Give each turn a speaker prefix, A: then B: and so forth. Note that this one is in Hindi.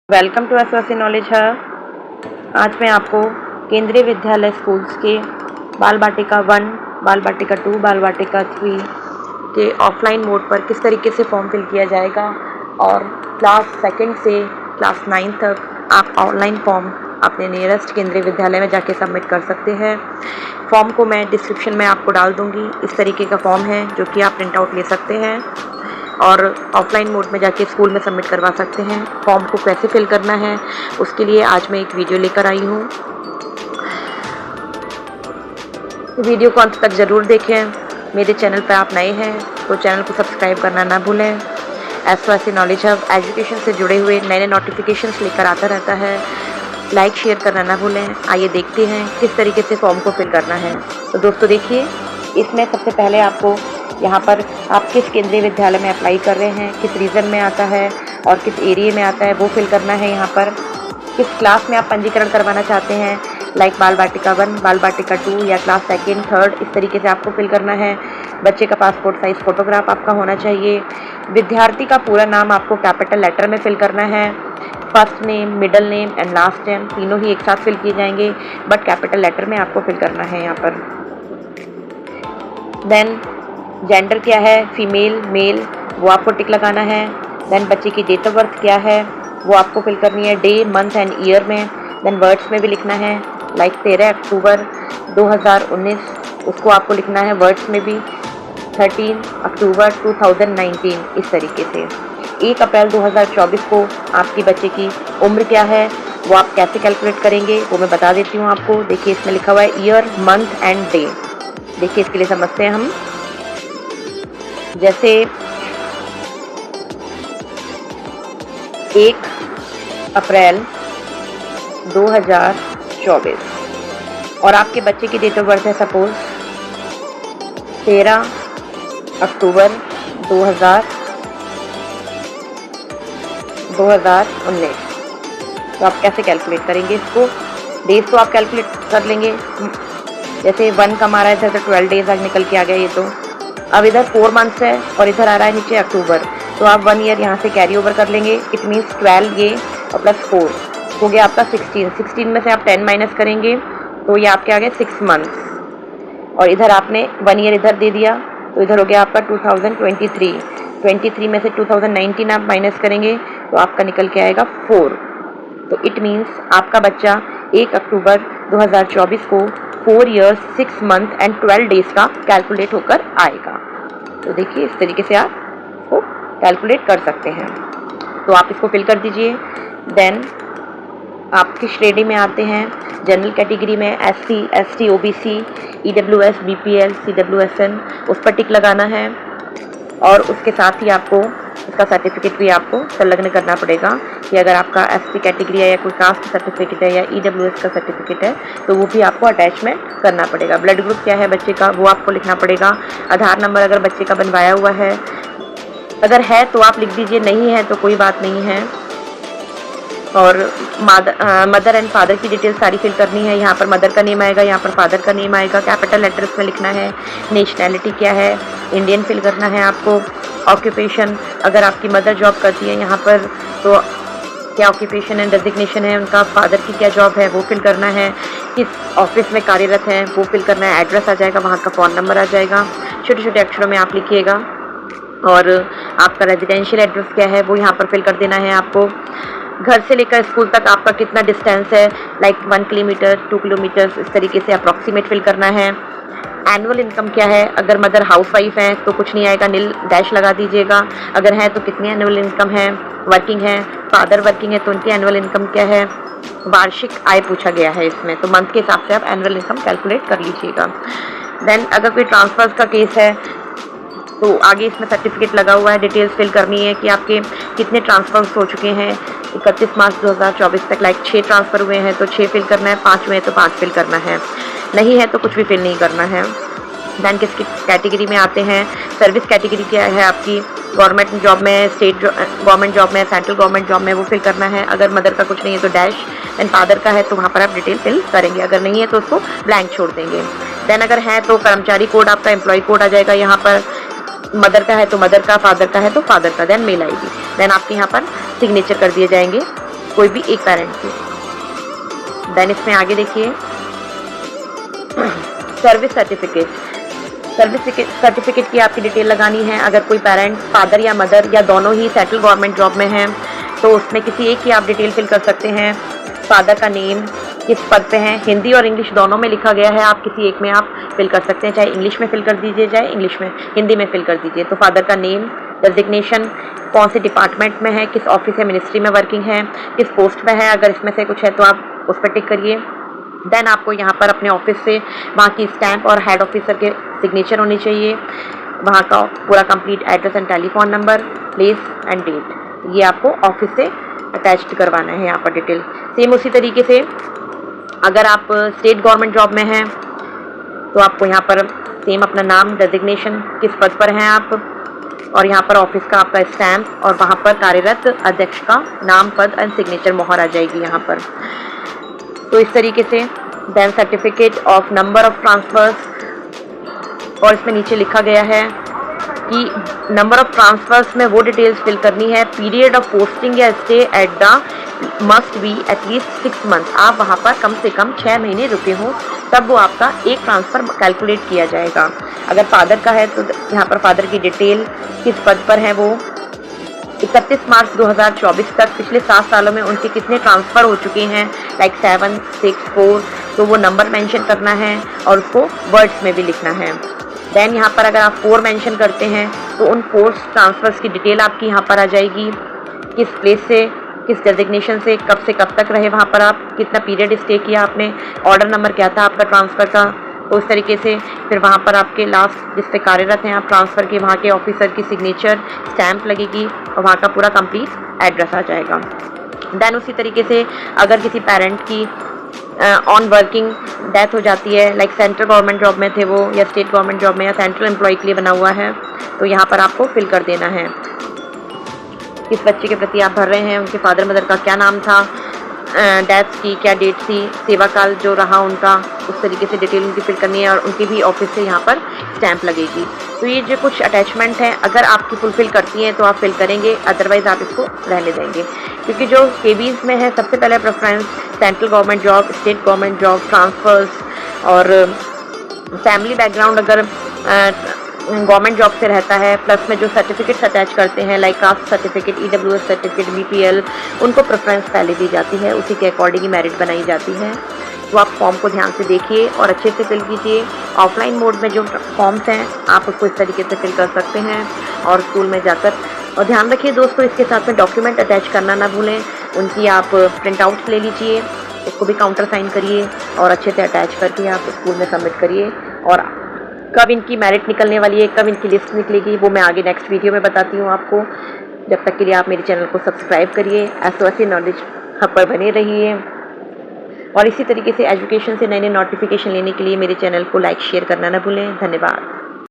A: Welcome to SOC knowledge hub. आज मैं आपको केंद्रीय विद्यालय स्कूल्स के बाल बाटिका 1, बाल बाटिका 2, बाल बाटिका 3 के ऑफलाइन मोड पर किस तरीके से फॉर्म फिल किया जाएगा और क्लास सेकंड से क्लास 9 तक आप ऑनलाइन फॉर्म अपने नियरेस्ट केंद्रीय विद्यालय में जाके सबमिट कर सकते हैं। फॉर्म को मैं डिस्क्रिप्शन में आपको डाल दूँगी। इस तरीके का फॉर्म है जो कि आप प्रिंट आउट ले सकते हैं और ऑफलाइन मोड में जाके स्कूल में सबमिट करवा सकते हैं। फॉर्म को कैसे फिल करना है उसके लिए आज मैं एक वीडियो लेकर आई हूँ। वीडियो को अंत तक ज़रूर देखें। मेरे चैनल पर आप नए हैं तो चैनल को सब्सक्राइब करना ना भूलें। एसओसी नॉलेज हब एजुकेशन से जुड़े हुए नए नए नोटिफिकेशंस लेकर आता रहता है। लाइक शेयर करना ना भूलें। आइए देखते हैं किस तरीके से फॉर्म को फिल करना है। तो दोस्तों देखिए, इसमें सबसे पहले आपको यहाँ पर आप किस केंद्रीय विद्यालय में अप्लाई कर रहे हैं, किस रीजन में आता है और किस एरिया में आता है वो फिल करना है। यहाँ पर किस क्लास में आप पंजीकरण करवाना चाहते हैं, लाइक बाल बाटिका 1, बाल बाटिका 2 या क्लास सेकंड, थर्ड, इस तरीके से आपको फिल करना है। बच्चे का पासपोर्ट साइज़ फ़ोटोग्राफ आपका होना चाहिए। विद्यार्थी का पूरा नाम आपको कैपिटल लेटर में फिल करना है। First name, middle name and last name तीनों ही एक साथ फिल किए जाएंगे, बट कैपिटल लेटर में आपको फिल करना है यहाँ पर। देन जेंडर क्या है, फीमेल, मेल, वो आपको टिक लगाना है। देन बच्चे की डेट ऑफ बर्थ क्या है वो आपको फिल करनी है, डे, मंथ एंड ईयर में। देन वर्ड्स में भी लिखना है, लाइक 13 अक्टूबर 2019, उसको आपको लिखना है वर्ड्स में भी। 13 अक्टूबर 2019, इस तरीके से। 1 अप्रैल 2024 को आपकी बच्चे की उम्र क्या है वो आप कैसे कैलकुलेट करेंगे वो मैं बता देती हूँ आपको। देखिए इसमें लिखा हुआ है ईयर, मंथ एंड डे। देखिए इसके लिए समझते हैं हम। जैसे 1 अप्रैल 2024 और आपके बच्चे की डेट ऑफ बर्थ है सपोज 13 अक्टूबर 2019, तो आप कैसे कैलकुलेट करेंगे इसको? डेज तो आप कैलकुलेट कर लेंगे। जैसे 1 का मारा है तो 12 डेज आज निकल के आ गया ये। तो अब इधर 4 मंथ्स है और इधर आ रहा है नीचे अक्टूबर, तो आप 1 ईयर यहाँ से कैरी ओवर कर लेंगे। इट मीन्स 12 ये और प्लस 4 हो गया आपका 16। 16 में से आप 10 माइनस करेंगे तो ये आपके आ गए 6 मंथ्स। और इधर आपने 1 ईयर इधर दे दिया तो इधर हो गया आपका 2023। 23 में से 2019 आप माइनस करेंगे तो आपका निकल के आएगा 4। तो इट मीन्स आपका बच्चा 1 अक्टूबर 2024 को 4 ईयर्स 6 मंथ एंड 12 डेज का कैलकुलेट होकर आएगा। तो देखिए इस तरीके से आप इसको कैलकुलेट कर सकते हैं। तो आप इसको फिल कर दीजिए। देन आप किस श्रेणी में आते हैं? जनरल कैटेगरी में SC, ST, OBC, EWS, BPL, CWSN, उस पर टिक लगाना है। और उसके साथ ही आपको इसका सर्टिफिकेट भी आपको संलग्न करना पड़ेगा कि अगर आपका SC कैटेगरी है या कोई कास्ट सर्टिफिकेट है या EWS का सर्टिफिकेट है तो वो भी आपको अटैचमेंट करना पड़ेगा। ब्लड ग्रुप क्या है बच्चे का वो आपको लिखना पड़ेगा। आधार नंबर अगर बच्चे का बनवाया हुआ है, अगर है तो आप लिख दीजिए, नहीं है तो कोई बात नहीं है। और मदर एंड फादर की डिटेल सारी फिल करनी है। यहाँ पर मदर का नेम आएगा, यहाँ पर फादर का नेम आएगा। कैपिटल लेटर्स में लिखना है। नेशनैलिटी क्या है, इंडियन फिल करना है आपको। ऑक्यूपेशन, अगर आपकी मदर जॉब करती है यहाँ पर तो क्या ऑक्यूपेशन एंड डेजिग्नेशन है उनका, फादर की क्या जॉब है वो फिल करना है। किस ऑफिस में कार्यरत है वो फिल करना है। एड्रेस आ जाएगा, वहाँ का फ़ोन नंबर आ जाएगा। छोटे छोटे अक्षरों में आप लिखिएगा। और आपका रेजिडेंशियल एड्रेस क्या है वो यहाँ पर फिल कर देना है आपको। घर से लेकर स्कूल तक आपका कितना डिस्टेंस है, लाइक 1 किलोमीटर, 2 किलोमीटर, इस तरीके से अप्रॉक्सीमेट फिल करना है। एनुअल इनकम क्या है, अगर मदर हाउसवाइफ है तो कुछ नहीं आएगा, नील डैश लगा दीजिएगा। अगर है तो कितनी एनुअल इनकम है, वर्किंग है, फादर वर्किंग है तो उनकी एनुअल इनकम क्या है। वार्षिक आय पूछा गया है इसमें, तो मंथ के हिसाब से आप एनुअल इनकम कैलकुलेट कर लीजिएगा। देन अगर कोई ट्रांसफर्स का केस है तो आगे इसमें सर्टिफिकेट लगा हुआ है, डिटेल्स फिल करनी है कि आपके कितने ट्रांसफर्स हो चुके हैं 31 मार्च 2024 तक। लाइक 6 ट्रांसफ़र हुए हैं तो 6 फिल करना है, 5 हुए हैं तो 5 फिल करना है, नहीं है तो कुछ भी फिल नहीं करना है। दैन किसकी कैटेगरी में आते हैं? सर्विस कैटेगरी क्या है आपकी, गवर्नमेंट जॉब में, स्टेट गवर्नमेंट जॉब में, सेंट्रल गवर्नमेंट जॉब में, वो फिल करना है। अगर मदर का कुछ नहीं है तो डैश। दैन फादर का है तो वहाँ पर आप डिटेल फिल करेंगे, अगर नहीं है तो उसको ब्लैंक छोड़ देंगे। देन अगर है तो कर्मचारी कोड आपका एम्प्लॉय कोड आ जाएगा यहाँ पर। मदर का है तो मदर का, फादर का है तो फादर का। देन मेल आईडी, देन आपके यहाँ पर सिग्नेचर कर दिए जाएंगे कोई भी एक पेरेंट की। देन इसमें आगे देखिए सर्विस सर्टिफिकेट की आपकी डिटेल लगानी है। अगर कोई पेरेंट फादर या मदर या दोनों ही सेंट्रल गवर्नमेंट जॉब में हैं तो उसमें किसी एक की आप डिटेल फिल कर सकते हैं। फादर का नेम, किस पद पे हैं, हिंदी और इंग्लिश दोनों में लिखा गया है, आप किसी एक में आप फिल कर सकते हैं, चाहे इंग्लिश में फिल कर दीजिए चाहे हिंदी में फिल कर दीजिए। तो फादर का नेम, डेजिग्नेशन, कौन से डिपार्टमेंट में है, किस ऑफिस या मिनिस्ट्री में वर्किंग है, किस पोस्ट में है, अगर इसमें से कुछ है तो आप उस पर टिक करिए। देन आपको यहाँ पर अपने ऑफिस से वहाँ की स्टैंप और हेड ऑफिसर के सिग्नेचर होनी चाहिए, वहाँ का पूरा complete address and telephone number, place and date, ये आपको ऑफिस से अटैच्ड करवाना है यहाँ पर डिटेल। सेम उसी तरीके से अगर आप स्टेट गवर्नमेंट जॉब में हैं तो आपको यहाँ पर सेम अपना नाम, डेजिग्नेशन, किस पद पर हैं आप, और यहाँ पर ऑफिस का आपका स्टैम्प और वहाँ पर कार्यरत अध्यक्ष का नाम, पद एंड सिग्नेचर मोहर आ जाएगी यहाँ पर। तो इस तरीके से then certificate of number of transfers, और इसमें नीचे लिखा गया है कि नंबर ऑफ ट्रांसफर्स में वो डिटेल्स फिल करनी है। पीरियड ऑफ पोस्टिंग या stay at the must be at least 6 month, आप वहाँ पर कम से कम 6 महीने रुके हों तब वो आपका एक ट्रांसफ़र कैलकुलेट किया जाएगा। अगर फादर का है तो यहाँ पर फादर की डिटेल, किस पद पर है वो, 31 मार्च 2024 तक पिछले 7 सालों में उनके कितने ट्रांसफ़र हो चुके हैं, लाइक 7, 6, 4, तो वो नंबर मेंशन करना है और उसको वर्ड्स में भी लिखना है। देन यहाँ पर अगर आप 4 मेंशन करते हैं तो उन 4 ट्रांसफ़र्स की डिटेल आपकी यहाँ पर आ जाएगी, किस प्लेस से, किस डेजिग्नेशन से कब तक रहे वहाँ पर, आप कितना पीरियड स्टे किया आपने, ऑर्डर नंबर क्या था आपका ट्रांसफ़र का, तो उस तरीके से फिर वहाँ पर आपके लास्ट जिस पे कार्यरत हैं आप ट्रांसफ़र के, वहाँ के ऑफिसर की सिग्नेचर, स्टैम्प लगेगी और वहाँ का पूरा कंप्लीट एड्रेस आ जाएगा। देन उसी तरीके से अगर किसी पेरेंट की ऑन वर्किंग डेथ हो जाती है, लाइक सेंट्रल गवर्नमेंट जॉब में थे वो या स्टेट गवर्नमेंट जॉब में या सेंट्रल एम्प्लॉय के लिए बना हुआ है, तो यहाँ पर आपको फिल कर देना है किस बच्चे के प्रति आप भर रहे हैं, उनके फादर मदर का क्या नाम था, डेथ की क्या डेट थी, सेवा काल जो रहा उनका, उस तरीके से डिटेल उनकी फिल करनी है और उनकी भी ऑफिस से यहाँ पर स्टैंप लगेगी। तो ये जो कुछ अटैचमेंट हैं अगर आपकी फुलफिल करती हैं तो आप फिल करेंगे, अदरवाइज़ आप इसको रहने देंगे, क्योंकि जो केबीज़ में है सबसे पहले preference central government job, state government job, transfers और फैमिली बैकग्राउंड अगर गवर्नमेंट जॉब से रहता है, प्लस में जो सर्टिफिकेट्स अटैच करते हैं like caste certificate, EWS certificate, BPL, उनको प्रेफरेंस पहले दी जाती है, उसी के अकॉर्डिंग ही मेरिट बनाई जाती है। तो आप फॉर्म को ध्यान से देखिए और अच्छे से फिल कीजिए। ऑफलाइन मोड में जो फॉर्म्स हैं आप उसको इस तरीके से फिल कर सकते हैं और स्कूल में जाकर, और ध्यान रखिए दोस्तों इसके साथ में डॉक्यूमेंट अटैच करना ना भूलें, उनकी आप प्रिंट आउट्स ले लीजिए, उसको भी काउंटर साइन करिए और अच्छे से अटैच करके आप स्कूल में सबमिट करिए। और कब इनकी मेरिट निकलने वाली है, कब इनकी लिस्ट निकलेगी, वो मैं आगे नेक्स्ट वीडियो में बताती हूँ आपको। जब तक के लिए आप मेरे चैनल को सब्सक्राइब करिए, ऐसे नॉलेज हब पर बने रहिए और इसी तरीके से एजुकेशन से नए नए नोटिफिकेशन लेने के लिए मेरे चैनल को लाइक शेयर करना ना भूलें। धन्यवाद।